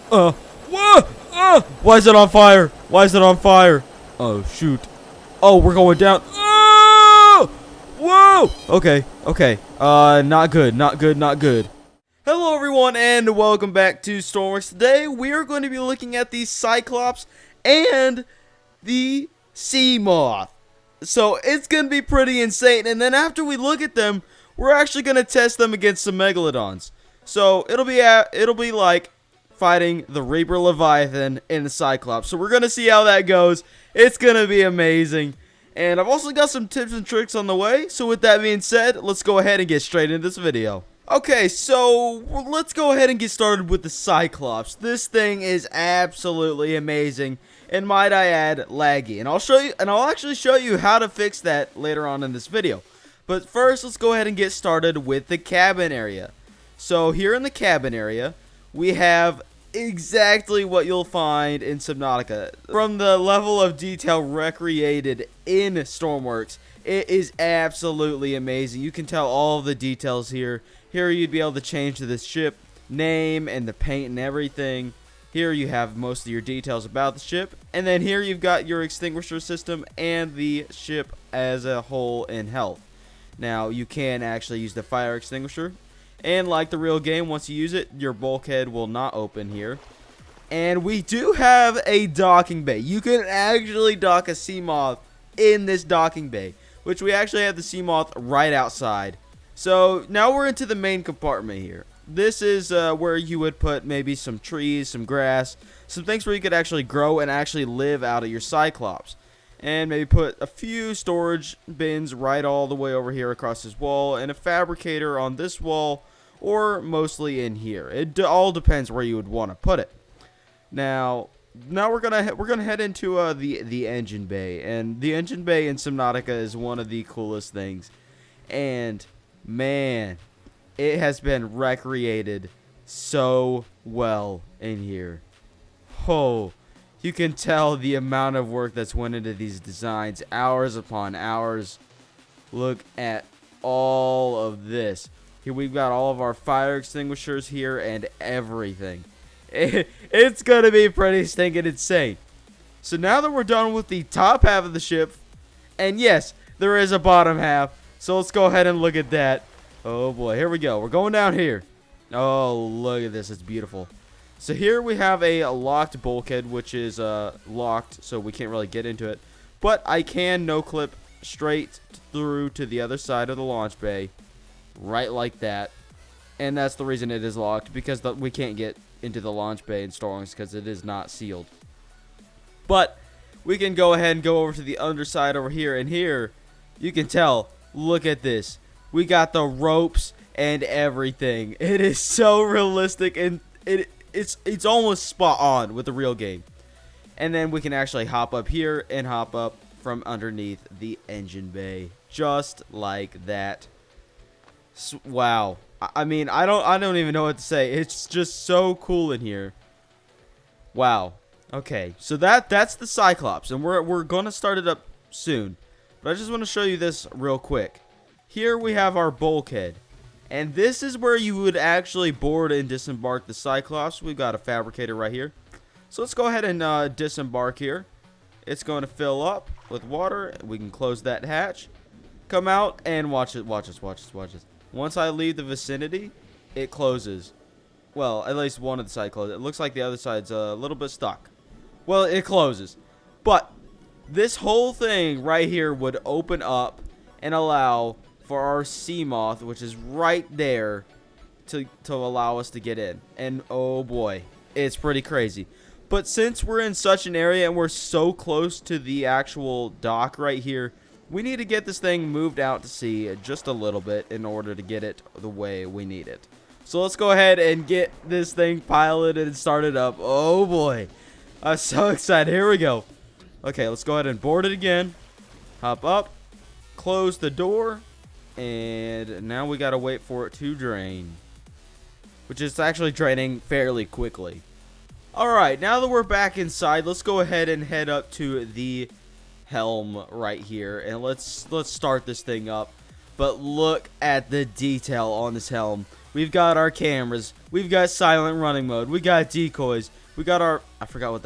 Whoa! Why is it on fire? Why is it on fire? Oh, shoot. Oh, we're going down. Oh! Whoa! Okay, okay. Not good, not good, not good. Hello, everyone, and welcome back to Stormworks. Today, we are going to be looking at the Cyclops and the Seamoth. So, it's going to be pretty insane, and then after we look at them, we're actually going to test them against some Megalodons. So, it'll be like fighting the Reaper Leviathan and the Cyclops. So, we're going to see how that goes. It's going to be amazing. And I've also got some tips and tricks on the way. So, with that being said, let's go ahead and get straight into this video. Okay, so let's go ahead and get started with the Cyclops. This thing is absolutely amazing, and might I add, laggy. And I'll actually show you how to fix that later on in this video. But first, let's go ahead and get started with the cabin area. So here in the cabin area, we have exactly what you'll find in Subnautica. From the level of detail recreated in Stormworks, it is absolutely amazing. You can tell all the details here. Here you'd be able to change to the ship name and the paint and everything. Here you have most of your details about the ship. And then here you've got your extinguisher system and the ship as a whole in health. Now you can actually use the fire extinguisher. And like the real game, once you use it, your bulkhead will not open here. And we do have a docking bay. You can actually dock a Seamoth in this docking bay, which we actually have the Seamoth right outside. So now we're into the main compartment here. This is where you would put maybe some trees, some grass, some things where you could actually grow and actually live out of your Cyclops. And maybe put a few storage bins right all the way over here across this wall, and a fabricator on this wall, or mostly in here. It all depends where you would want to put it. Now we're gonna head into the engine bay, and the engine bay in Subnautica is one of the coolest things. And man, it has been recreated so well in here. Oh, you can tell the amount of work that's went into these designs, hours upon hours. Look at all of this. Here we've got all of our fire extinguishers here and everything. It's gonna be pretty stinking insane. So now that we're done with the top half of the ship, and yes, there is a bottom half, so let's go ahead and look at that. Oh boy, here we go. We're going down here. Oh, look at this. It's beautiful. So here we have a locked bulkhead, which is locked, so we can't really get into it. But I can no-clip straight through to the other side of the launch bay, right like that. And that's the reason it is locked, because we can't get into the launch bay in Stormworks because it is not sealed. But we can go ahead and go over to the underside over here, and here you can tell. Look at this. We got the ropes and everything. It is so realistic, and it's almost spot on with the real game. And then we can actually hop up here and hop up from underneath the engine bay, just like that. Wow. I mean, I don't even know what to say. It's just so cool in here. Wow. Okay, so that's the Cyclops, and we're gonna start it up soon. But I just want to show you this real quick. Here we have our bulkhead, and this is where you would actually board and disembark the Cyclops. We've got a fabricator right here. So let's go ahead and disembark here. It's going to fill up with water. We can close that hatch. Come out and watch it. Watch this. Watch this. Watch this. Once I leave the vicinity, it closes. Well, at least one of the side closes. It looks like the other side's a little bit stuck. Well, it closes. But this whole thing right here would open up and allow for our Seamoth, which is right there, to allow us to get in. And oh boy, it's pretty crazy. But since we're in such an area and we're so close to the actual dock right here, we need to get this thing moved out to sea just a little bit in order to get it the way we need it. So let's go ahead and get this thing piloted and started up. Oh boy, I'm so excited. Here we go. Okay, let's go ahead and board it again. Hop up, close the door, and now we gotta wait for it to drain, which is actually draining fairly quickly. Alright, now that we're back inside, let's go ahead and head up to the helm right here, and let's start this thing up. But look at the detail on this helm. We've got our cameras. We've got silent running mode. We got decoys. We got our, I forgot what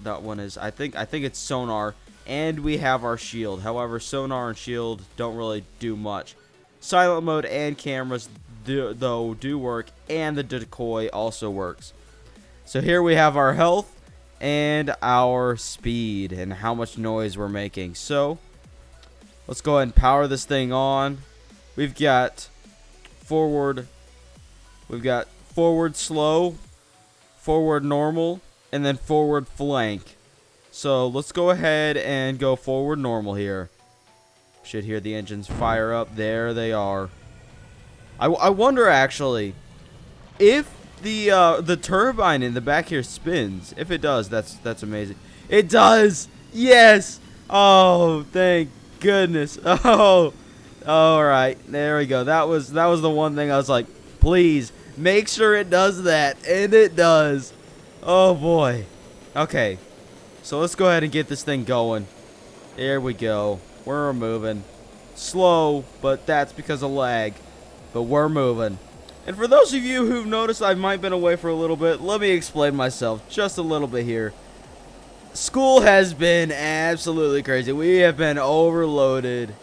that one is. I think it's sonar, and we have our shield. However, sonar and shield don't really do much. Silent mode and cameras do work, and the decoy also works. So here we have our health and our speed and how much noise we're making. So let's go ahead and power this thing on. We've got forward slow, forward normal, and then forward flank. So let's go ahead and go forward normal here. Should hear the engines fire up. There they are. I wonder actually if the turbine in the back here spins. If it does, that's amazing. It does. Yes. Oh, thank goodness. Oh, all right. There we go. That was the one thing I was like, please make sure it does that, and it does. Oh boy. Okay. So let's go ahead and get this thing going. There we go. We're moving. Slow, but that's because of lag. But we're moving. And for those of you who've noticed I might have been away for a little bit, let me explain myself just a little bit here. School has been absolutely crazy. We have been overloaded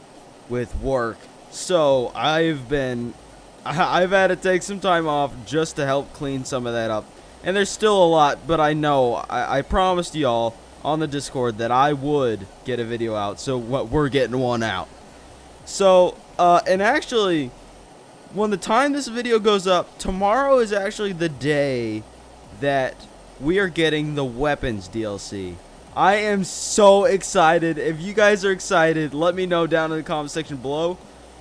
with work. So I've had to take some time off just to help clean some of that up. And there's still a lot, but I know I promised y'all on the Discord that I would get a video out. So we're getting one out. So, and actually, when the time this video goes up, tomorrow is actually the day that we are getting the weapons DLC. I am so excited. If you guys are excited, let me know down in the comment section below.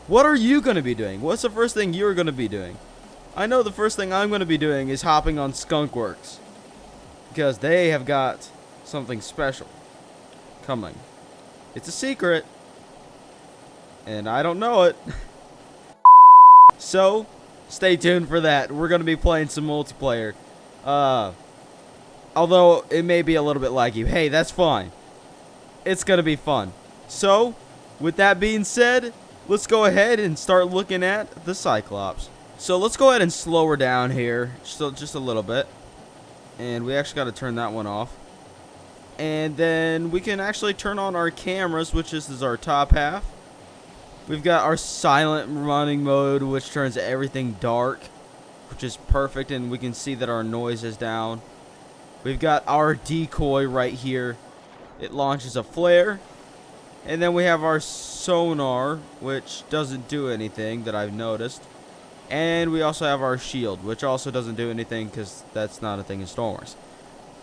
What are you going to be doing? What's the first thing you're going to be doing? I know the first thing I'm going to be doing is hopping on Skunkworks, because they have got something special coming. It's a secret, and I don't know it. So, stay tuned for that. We're going to be playing some multiplayer. Although, it may be a little bit laggy. Hey, that's fine. It's going to be fun. So, with that being said, let's go ahead and start looking at the Cyclops. So, let's go ahead and slow her down here. Just a little bit. And we actually got to turn that one off. And then we can actually turn on our cameras, which is our top half. We've got our silent running mode, which turns everything dark, which is perfect, and we can see that our noise is down. We've got our decoy right here. It launches a flare. And then we have our sonar, which doesn't do anything that I've noticed. And we also have our shield, which also doesn't do anything because that's not a thing in Stormworks.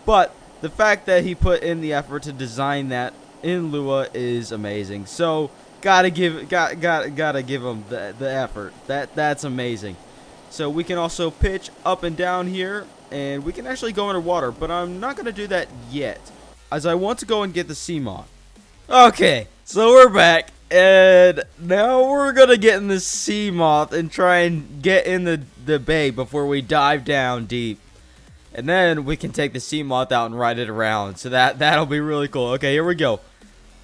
But the fact that he put in the effort to design that in Lua is amazing. So gotta give him the effort. That's amazing. So we can also pitch up and down here, and we can actually go underwater, but I'm not gonna do that yet, as I want to go and get the Seamoth. Okay, so we're back, and now we're gonna get in the Seamoth and try and get in the bay before we dive down deep. And then we can take the Seamoth out and ride it around. So that'll be really cool. Okay, here we go.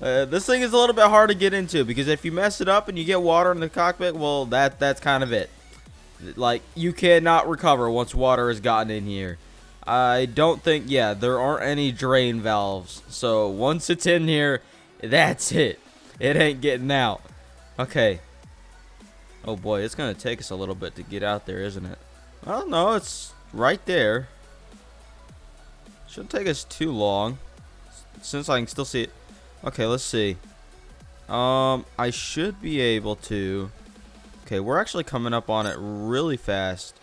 This thing is a little bit hard to get into, because if you mess it up and you get water in the cockpit, well, that's kind of it. Like, you cannot recover once water has gotten in here. I don't think, yeah, there aren't any drain valves. So once it's in here, that's it. It ain't getting out. Okay. Oh boy, it's gonna take us a little bit to get out there, isn't it? Well, no, it's right there. Shouldn't take us too long, since I can still see it. Okay, let's see. I should be able to. Okay, we're actually coming up on it really fast.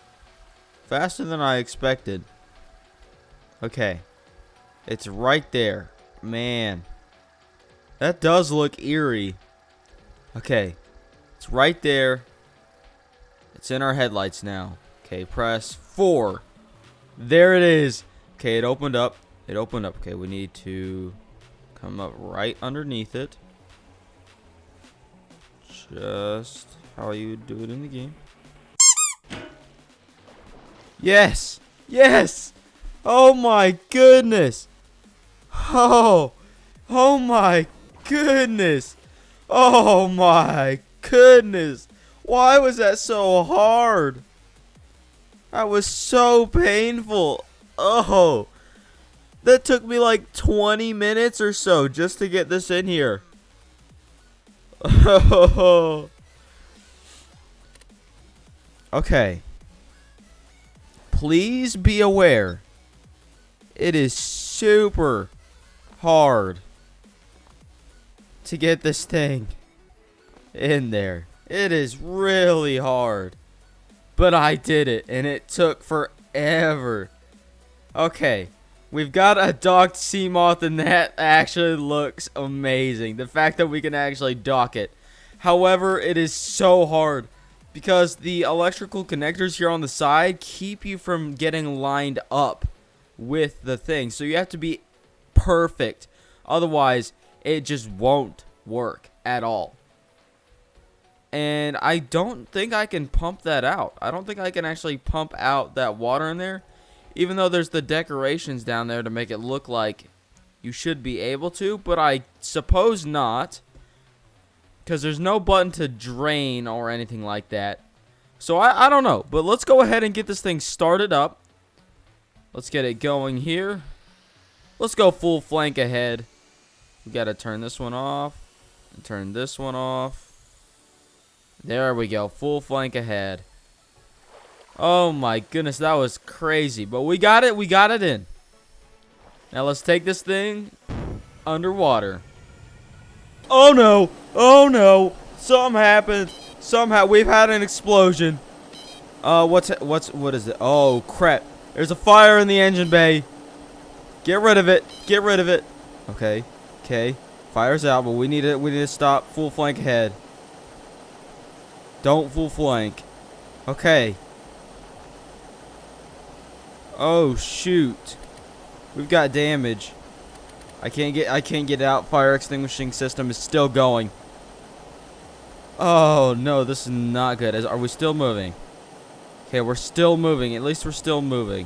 Faster than I expected. Okay. It's right there. Man. That does look eerie. Okay. It's right there. It's in our headlights now. Okay, press 4. There it is. Okay, it opened up. It opened up. Okay, we need to come up right underneath it. Just how you do it in the game. Yes! Yes! Oh my goodness! Oh! Oh my goodness! Oh my goodness! Why was that so hard? That was so painful. Oh, that took me like 20 minutes or so just to get this in here. Oh. Okay. Please be aware. It is super hard to get this thing in there. It is really hard. But I did it, and it took forever. Okay, we've got a docked Seamoth, and that actually looks amazing. The fact that we can actually dock it. However, it is so hard because the electrical connectors here on the side keep you from getting lined up with the thing. So you have to be perfect. Otherwise, it just won't work at all. And I don't think I can pump that out. I don't think I can actually pump out that water in there. Even though there's the decorations down there to make it look like you should be able to. But I suppose not. Because there's no button to drain or anything like that. So I don't know. But let's go ahead and get this thing started up. Let's get it going here. Let's go full flank ahead. We got to turn this one off. And turn this one off. There we go. Full flank ahead. Oh my goodness. That was crazy. But we got it. We got it in. Now let's take this thing underwater. Oh no. Oh no. Something happened. Somehow we've had an explosion. What is it? Oh crap. There's a fire in the engine bay. Get rid of it. Get rid of it. Okay. Okay. Fire's out, but we need to stop. Full flank ahead. Don't full flank. Okay. Oh shoot. We've got damage. I can't get out. Fire extinguishing system is still going. Oh no, this is not good. Are we still moving? Okay, we're still moving. At least we're still moving.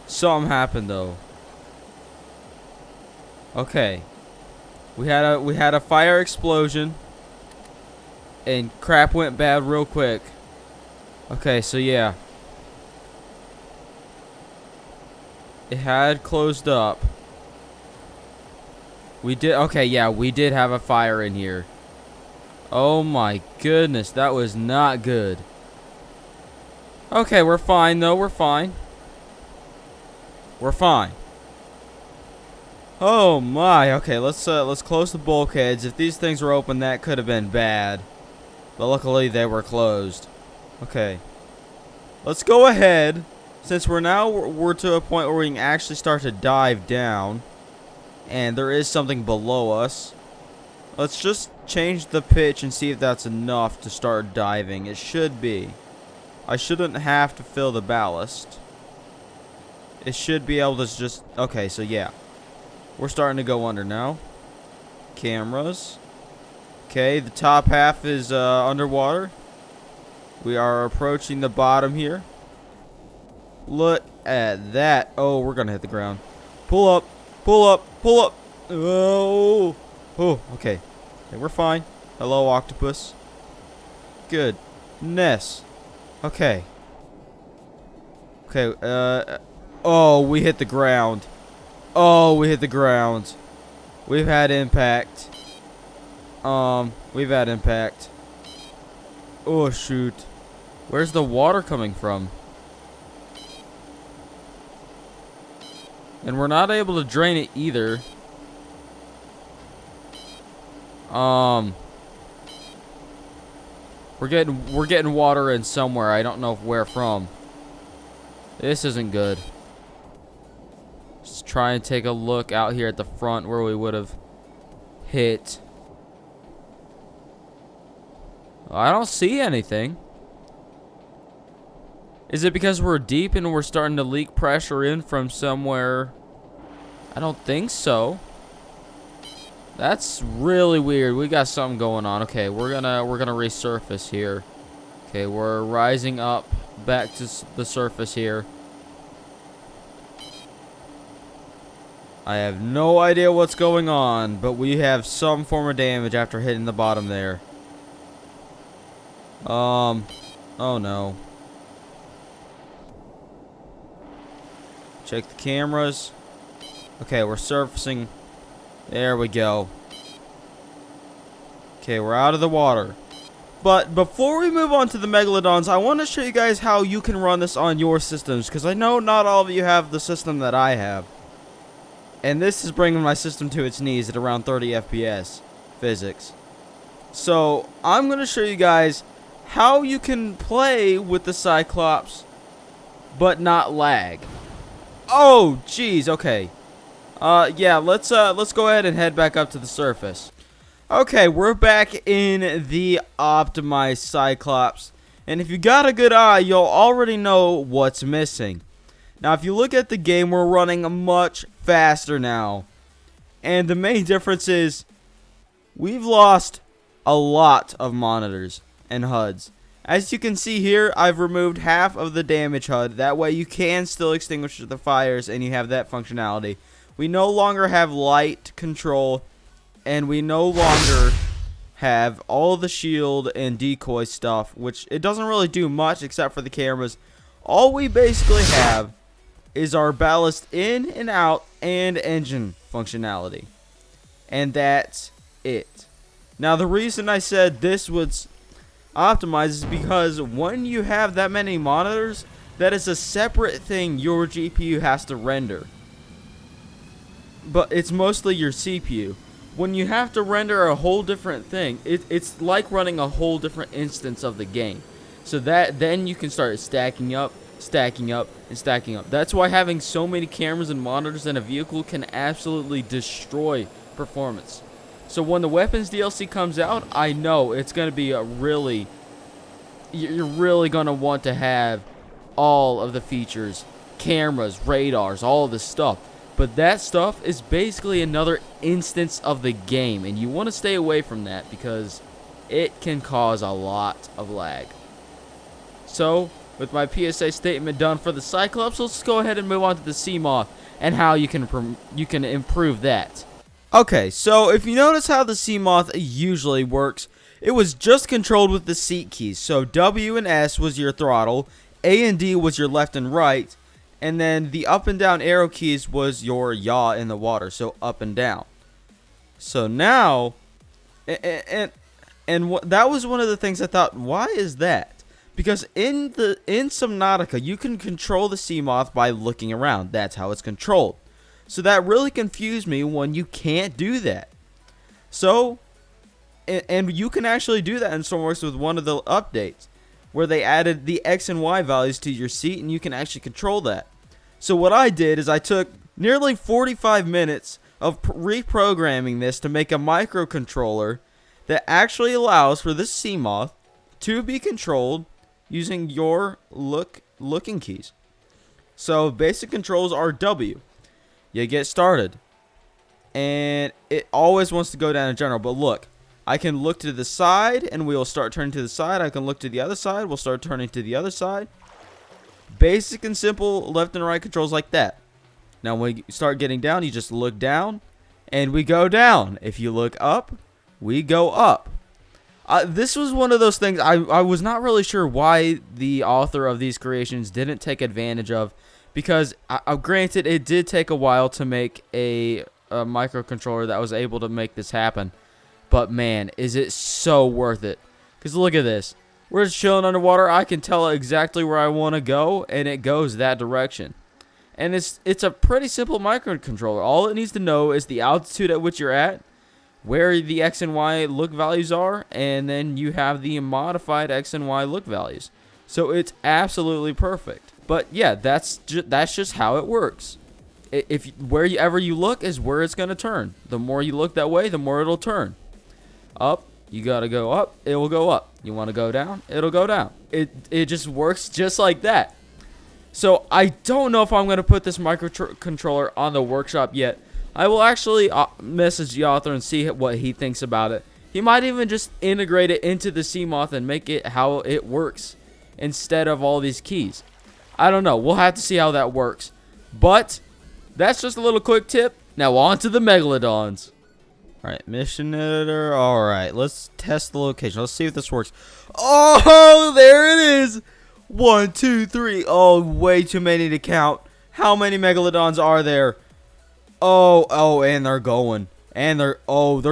Something happened though. Okay. We had a fire explosion. And crap went bad real quick. Okay, so yeah. It had closed up. We did, okay, yeah, we did have a fire in here. Oh my goodness, that was not good. Okay, we're fine though, we're fine. We're fine. Oh my, okay, let's close the bulkheads. If these things were open, that could have been bad. But luckily they were closed. Okay. Let's go ahead. Since we're to a point where we can actually start to dive down. And there is something below us. Let's just change the pitch and see if that's enough to start diving. It should be. I shouldn't have to fill the ballast. It should be able to just... Okay, so yeah. We're starting to go under now. Cameras. Okay, the top half is underwater. We are approaching the bottom here. Look at that. Oh, we're going to hit the ground. Pull up. Pull up. Pull up. Oh. Oh, okay. Okay, we're fine. Hello, octopus. Goodness. Okay. Okay, oh, we hit the ground. Oh, we hit the ground. We've had impact. We've had impact. Oh, shoot. Where's the water coming from? And we're not able to drain it either. We're getting water in somewhere. I don't know where from. This isn't good. Let's try and take a look out here at the front where we would have hit. I don't see anything. Is it because we're deep and we're starting to leak pressure in from somewhere? I don't think so. That's really weird. We got something going on. Okay, we're gonna resurface here. Okay, we're rising up back to the surface here. I have no idea what's going on, but we have some form of damage after hitting the bottom there. Oh no. Check the cameras. Okay, we're surfacing. There we go. Okay, we're out of the water. But before we move on to the Megalodons, I want to show you guys how you can run this on your systems, because I know not all of you have the system that I have. And this is bringing my system to its knees at around 30 FPS physics. So, I'm going to show you guys how you can play with the Cyclops, but not lag. Oh, jeez, okay. Yeah, let's go ahead and head back up to the surface. Okay, we're back in the optimized Cyclops, and if you got a good eye, you'll already know what's missing. Now, if you look at the game, we're running much faster now, and the main difference is we've lost a lot of monitors and HUDs. As you can see here, I've removed half of the damage HUD. That way you can still extinguish the fires, and you have that functionality. We no longer have light control, and we no longer have all the shield and decoy stuff, which it doesn't really do much except for the cameras. All we basically have is our ballast in and out and engine functionality. And that's it. Now, the reason I said this was optimized is because when you have that many monitors, that is a separate thing your GPU has to render. But it's mostly your CPU. When you have to render a whole different thing, it's like running a whole different instance of the game. So that then you can start stacking up, and stacking up. That's why having so many cameras and monitors in a vehicle can absolutely destroy performance. So when the weapons DLC comes out, I know it's going to be a really, you're really going to want to have all of the features, cameras, radars, all of this stuff. But that stuff is basically another instance of the game, and you want to stay away from that because it can cause a lot of lag. So, with my PSA statement done for the Cyclops, let's go ahead and move on to the Seamoth and how you can improve that. Okay, so if you notice how the Seamoth usually works, it was just controlled with the seat keys. So W and S was your throttle, A and D was your left and right, and then the up and down arrow keys was your yaw in the water, so up and down. So now, that was one of the things I thought, why is that? Because in Subnautica, you can control the Seamoth by looking around. That's how it's controlled. So that really confused me when you can't do that. So, and you can actually do that in Stormworks with one of the updates, where they added the X and Y values to your seat, and you can actually control that. So what I did is I took nearly 45 minutes of reprogramming this to make a microcontroller that actually allows for this Seamoth to be controlled using your looking keys. So basic controls are W. You get started, and it always wants to go down in general, but look, I can look to the side and we'll start turning to the side. I can look to the other side, we'll start turning to the other side. Basic and simple left and right controls like that. Now when you start getting down, you just look down and we go down. If you look up, we go up. This was one of those things I was not really sure why the author of these creations didn't take advantage of, because granted, it did take a while to make a microcontroller that was able to make this happen. But man, is it so worth it. Because look at this. We're just chilling underwater. I can tell exactly where I want to go, and it goes that direction. And it's a pretty simple microcontroller. All it needs to know is the altitude at which you're at, where the X and Y look values are, and then you have the modified X and Y look values. So it's absolutely perfect. But yeah, that's just how it works. If wherever you look is where it's going to turn. The more you look that way, the more it'll turn. Up, you gotta go up, it will go up. You want to go down, it'll go down. It just works just like that. So I don't know if I'm going to put this microcontroller on the workshop yet. I will actually message the author and see what he thinks about it. He might even just integrate it into the Seamoth and make it how it works instead of all these keys. I don't know. We'll have to see how that works. But that's just a little quick tip. Now on to the Megalodons. Alright, mission editor. Alright, let's test the location. Let's see if this works. Oh, there it is. 1, 2, 3. Oh, way too many to count. How many megalodons are there? Oh, and they're going. And they're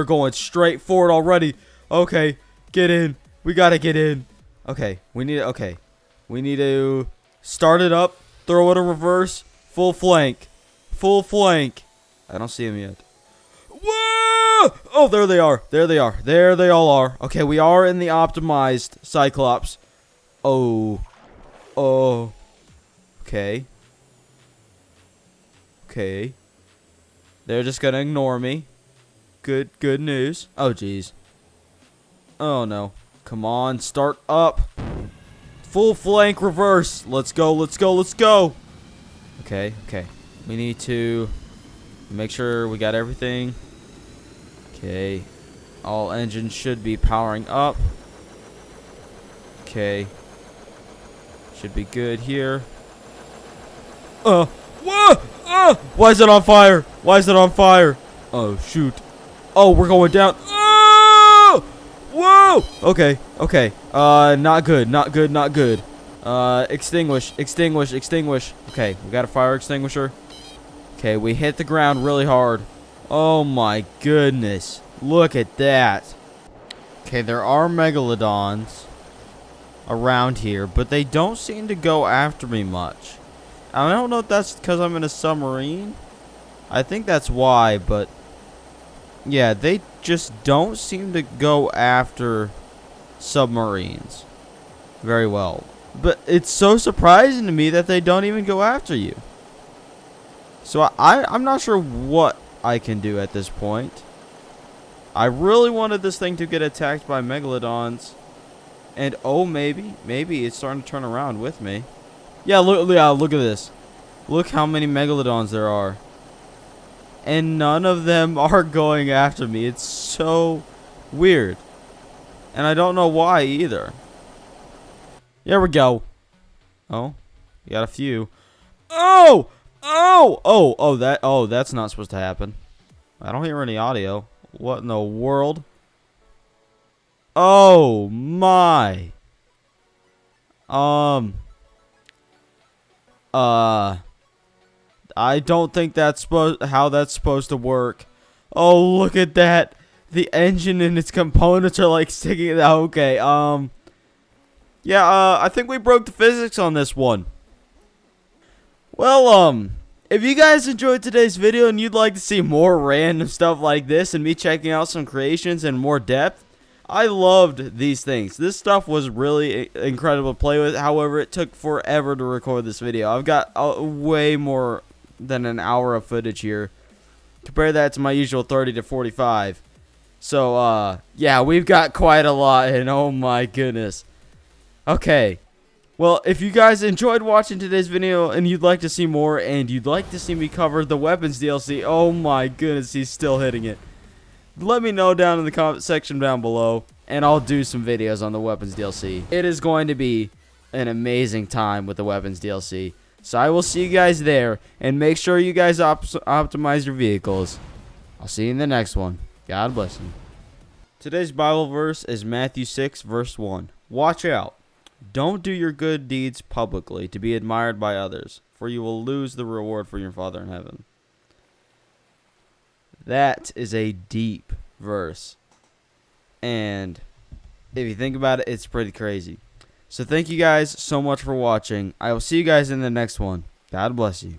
going straight forward already. Okay, get in. We gotta get in. Okay, we need to start it up, throw it a reverse, full flank. Full flank. I don't see him yet. Whoa! Oh, there they are. There they are. There they all are. Okay, we are in the optimized Cyclops. Oh. Okay. Okay. They're just gonna ignore me. Good news. Oh, jeez. Oh, no. Come on, start up. Full flank reverse. Let's go. Okay. We need to make sure we got everything. Okay. All engines should be powering up. Okay. Should be good here. Whoa! Why is it on fire? Oh, shoot. Oh, we're going down. Oh! Whoa! Okay. Not good. Extinguish. Okay, we got a fire extinguisher. Okay, we hit the ground really hard. Oh my goodness. Look at that. Okay, there are megalodons around here, but they don't seem to go after me much. I don't know if that's because I'm in a submarine. I think that's why, but yeah, they just don't seem to go after submarines very well. But it's so surprising to me that they don't even go after you. So I'm not sure what I can do at this point. I really wanted this thing to get attacked by megalodons. And oh, maybe it's starting to turn around with me. Yeah, look at this. Look how many megalodons there are. And none of them are going after me. It's so weird. And I don't know why either. There we go. Oh, we got a few. That's not supposed to happen. I don't hear any audio. What in the world? Oh my. I don't think that's how that's supposed to work. Oh, look at that. The engine and its components are like sticking out. Okay, yeah, I think we broke the physics on this one. Well, if you guys enjoyed today's video and you'd like to see more random stuff like this and me checking out some creations in more depth, I loved these things. This stuff was really incredible to play with. However, it took forever to record this video. I've got way more than an hour of footage here. Compare that to my usual 30 to 45. So, yeah, we've got quite a lot, and oh my goodness. Okay. Well, if you guys enjoyed watching today's video and you'd like to see more and you'd like to see me cover the weapons DLC, oh my goodness, he's still hitting it. Let me know down in the comment section down below, and I'll do some videos on the weapons DLC. It is going to be an amazing time with the weapons DLC. So I will see you guys there, and make sure you guys optimize your vehicles. I'll see you in the next one. God bless you. Today's Bible verse is Matthew 6, verse 1. Watch out. Don't do your good deeds publicly to be admired by others, for you will lose the reward from your Father in heaven. That is a deep verse. And if you think about it, it's pretty crazy. So thank you guys so much for watching. I will see you guys in the next one. God bless you.